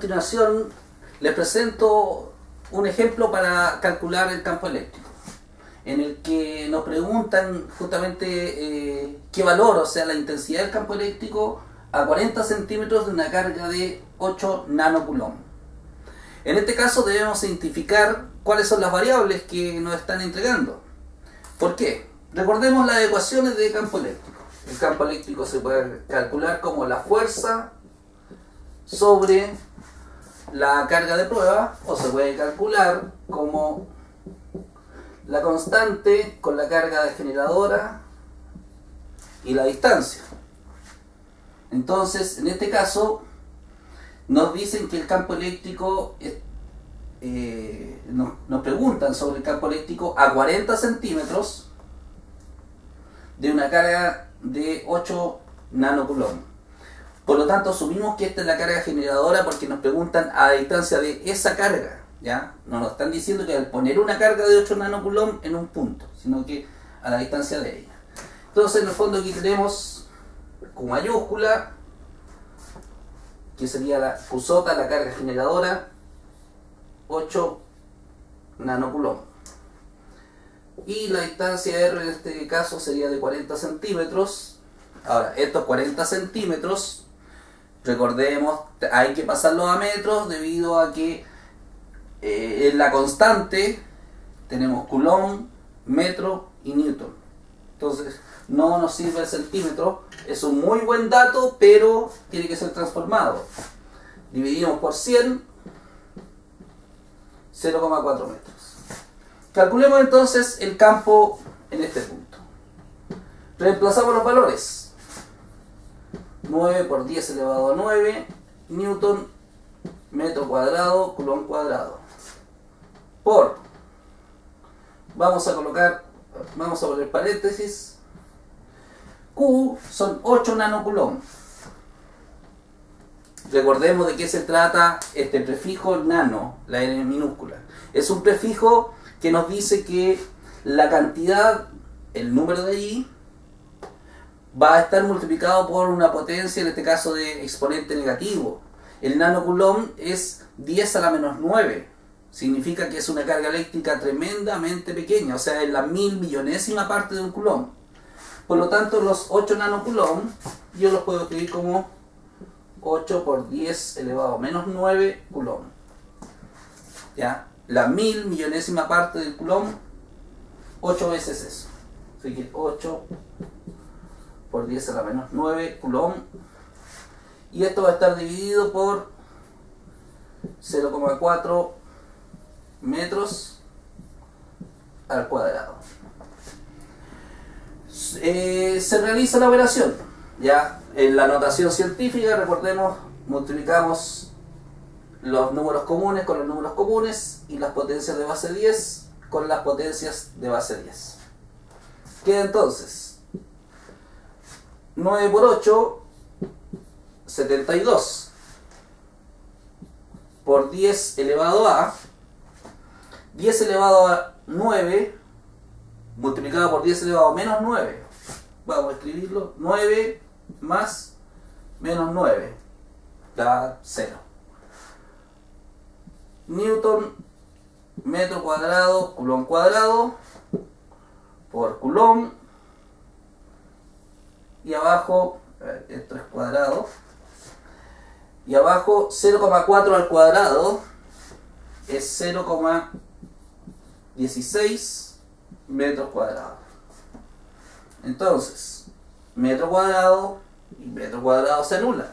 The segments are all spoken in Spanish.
continuación les presento un ejemplo para calcular el campo eléctrico, en el que nos preguntan justamente qué valor, o sea, la intensidad del campo eléctrico a 40 centímetros de una carga de 8 nanocoulomb. En este caso debemos identificar cuáles son las variables que nos están entregando. ¿Por qué? Recordemos las ecuaciones de campo eléctrico. El campo eléctrico se puede calcular como la fuerza sobre la carga de prueba, o se puede calcular como la constante con la carga generadora y la distancia. Entonces, en este caso, nos dicen que el campo eléctrico, nos preguntan sobre el campo eléctrico a 40 centímetros de una carga de 8 nanocoulomb. Por lo tanto, asumimos que esta es la carga generadora porque nos preguntan a la distancia de esa carga, ¿ya? No nos están diciendo que al poner una carga de 8 nanocoulomb en un punto, sino que a la distancia de ella. Entonces, en el fondo aquí tenemos Q mayúscula, que sería la Qsota, la carga generadora, 8 nanocoulomb. Y la distancia R en este caso sería de 40 centímetros. Ahora, estos 40 centímetros, recordemos, hay que pasarlos a metros debido a que en la constante tenemos coulomb, metro y newton. Entonces, no nos sirve el centímetro. Es un muy buen dato, pero tiene que ser transformado. Dividimos por 100, 0,4 metros. Calculemos entonces el campo en este punto. Reemplazamos los valores. 9 por 10 elevado a 9 newton metro cuadrado coulomb cuadrado por, vamos a poner paréntesis, Q son 8 nanocoulomb. Recordemos de qué se trata este prefijo nano, la N minúscula. Es un prefijo que nos dice que la cantidad, el número de allí, va a estar multiplicado por una potencia, en este caso de exponente negativo. El nanocoulomb es 10 a la menos 9. Significa que es una carga eléctrica tremendamente pequeña, o sea, es la 1000.000.000ª parte de un coulomb. Por lo tanto, los 8 nanocoulomb yo los puedo escribir como 8 por 10 elevado a menos 9 coulomb. ¿Ya? La 1000.000.000ª parte del coulomb, 8 veces eso. Así que 8 por 10 a la menos 9 coulomb. Y esto va a estar dividido por 0,4 metros al cuadrado. Se realiza la operación. Ya en la notación científica, recordemos, multiplicamos los números comunes con los números comunes y las potencias de base 10 con las potencias de base 10. Queda entonces 9 por 8, 72 por 10 elevado a 10 elevado a 9 multiplicado por 10 elevado a menos 9. Vamos a escribirlo: 9 más menos 9 da 0. Newton metro cuadrado coulomb cuadrado por coulomb, y abajo, esto es cuadrado, y abajo 0,4 al cuadrado es 0,16 metros cuadrados. Entonces, metro cuadrado y metro cuadrado se anulan.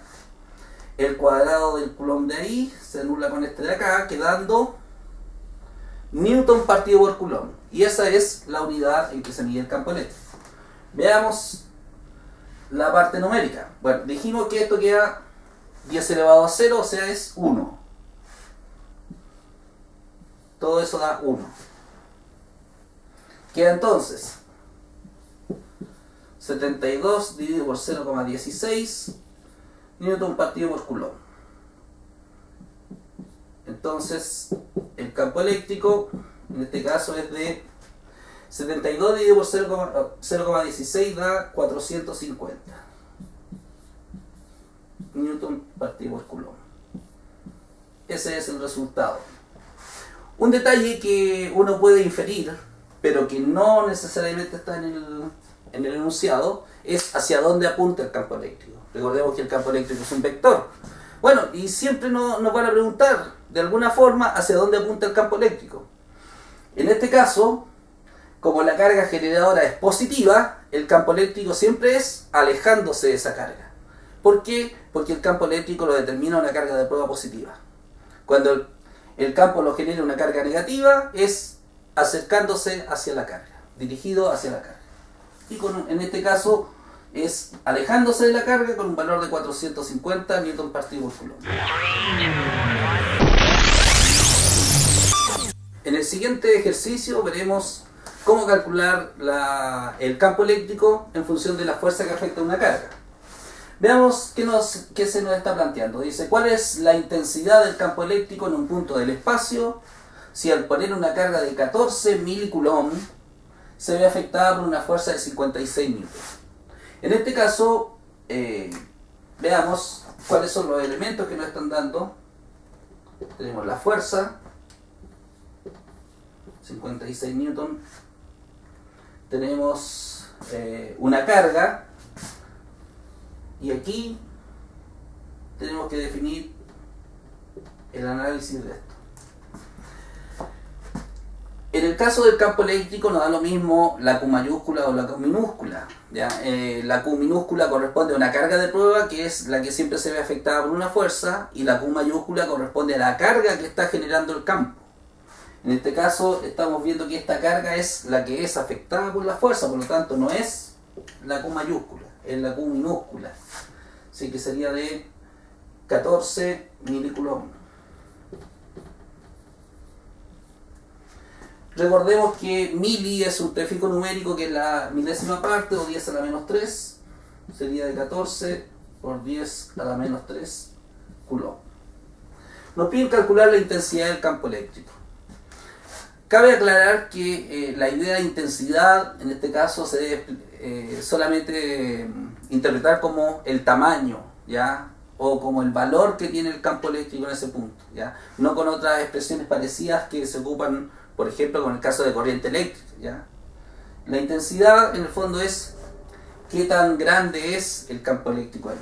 El cuadrado del coulomb de ahí se anula con este de acá, quedando newton partido por coulomb. Y esa es la unidad en que se mide el campo eléctrico. Veamos la parte numérica. Bueno, dijimos que esto queda 10 elevado a 0, o sea, es 1. Todo eso da 1. Queda entonces 72 dividido por 0,16 newton partido por coulomb. Entonces, el campo eléctrico, en este caso, es de 72 dividido por 0,16 da 450 newton partido por coulomb. ese es el resultado. Un detalle que uno puede inferir, pero que no necesariamente está en el enunciado, es hacia dónde apunta el campo eléctrico. Recordemos que el campo eléctrico es un vector. Bueno, y siempre nos van a preguntar, de alguna forma, hacia dónde apunta el campo eléctrico. En este caso, como la carga generadora es positiva, el campo eléctrico siempre es alejándose de esa carga. ¿Por qué? Porque el campo eléctrico lo determina una carga de prueba positiva. Cuando el campo lo genera una carga negativa, es acercándose hacia la carga, dirigido hacia la carga. Y en este caso es alejándose de la carga con un valor de 450 Newton partido por Coulomb. En el siguiente ejercicio veremos cómo calcular el campo eléctrico en función de la fuerza que afecta a una carga. Veamos qué se nos está planteando. Dice, ¿cuál es la intensidad del campo eléctrico en un punto del espacio si al poner una carga de 14 milicoulomb se ve afectada por una fuerza de 56 newton? En este caso, veamos cuáles son los elementos que nos están dando. Tenemos la fuerza, 56 newton. Tenemos una carga. Y aquí tenemos que definir el análisis de esto. En el caso del campo eléctrico nos da lo mismo la Q mayúscula o la Q minúscula. ¿Ya? La Q minúscula corresponde a una carga de prueba, que es la que siempre se ve afectada por una fuerza, y la Q mayúscula corresponde a la carga que está generando el campo. En este caso estamos viendo que esta carga es la que es afectada por la fuerza, por lo tanto no es la Q mayúscula, es la Q minúscula. Así que sería de 14 milicoulomb. Recordemos que mili es un prefijo numérico que es la milésima parte, o 10 a la menos 3. Sería de 14 por 10 a la menos 3 coulomb. Nos piden calcular la intensidad del campo eléctrico. Cabe aclarar que la idea de intensidad en este caso se debe solamente interpretar como el tamaño, ¿ya? O como el valor que tiene el campo eléctrico en ese punto, ¿ya? No con otras expresiones parecidas que se ocupan, por ejemplo, con el caso de corriente eléctrica, ¿ya? La intensidad en el fondo es qué tan grande es el campo eléctrico ahí.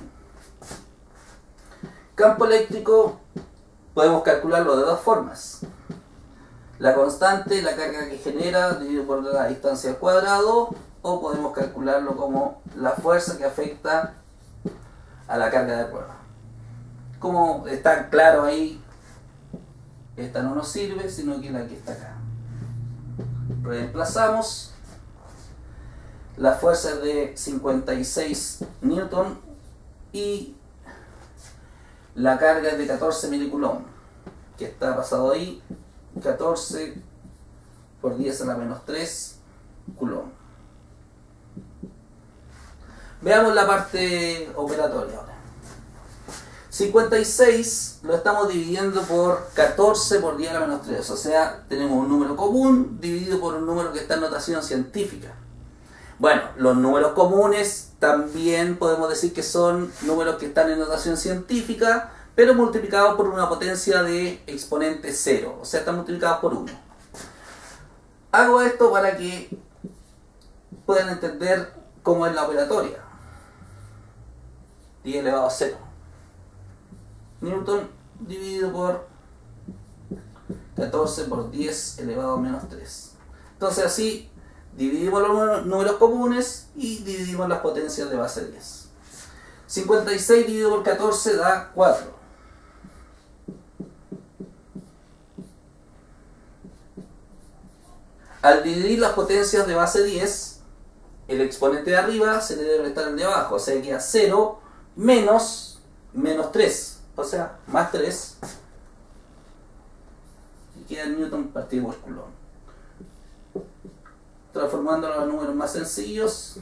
Campo eléctrico podemos calcularlo de dos formas. La constante, la carga que genera, dividido por la distancia al cuadrado, o podemos calcularlo como la fuerza que afecta a la carga de prueba. Como está claro ahí, esta no nos sirve, sino que la que está acá. Reemplazamos. La fuerza es de 56 newton y la carga es de 14 milicoulomb, que está pasado ahí. 14 por 10 a la menos 3 coulomb. Veamos la parte operatoria ahora. 56 lo estamos dividiendo por 14 por 10 a la menos 3. O sea, tenemos un número común dividido por un número que está en notación científica. Bueno, los números comunes también podemos decir que son números que están en notación científica, pero multiplicados por una potencia de exponente 0, o sea, están multiplicados por 1. Hago esto para que puedan entender cómo es la operatoria. 10 elevado a 0. Newton dividido por 14 por 10 elevado a menos 3. Entonces así dividimos los números comunes y dividimos las potencias de base 10. 56 dividido por 14 da 4. Al dividir las potencias de base 10, el exponente de arriba se le debe restar el de abajo, o sea que queda 0 menos 3, o sea, más 3, y queda el Newton partido por Coulomb. Transformándolo a números más sencillos,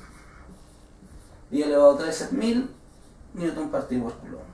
10 elevado a 3 es 1000 Newton partido por Coulomb.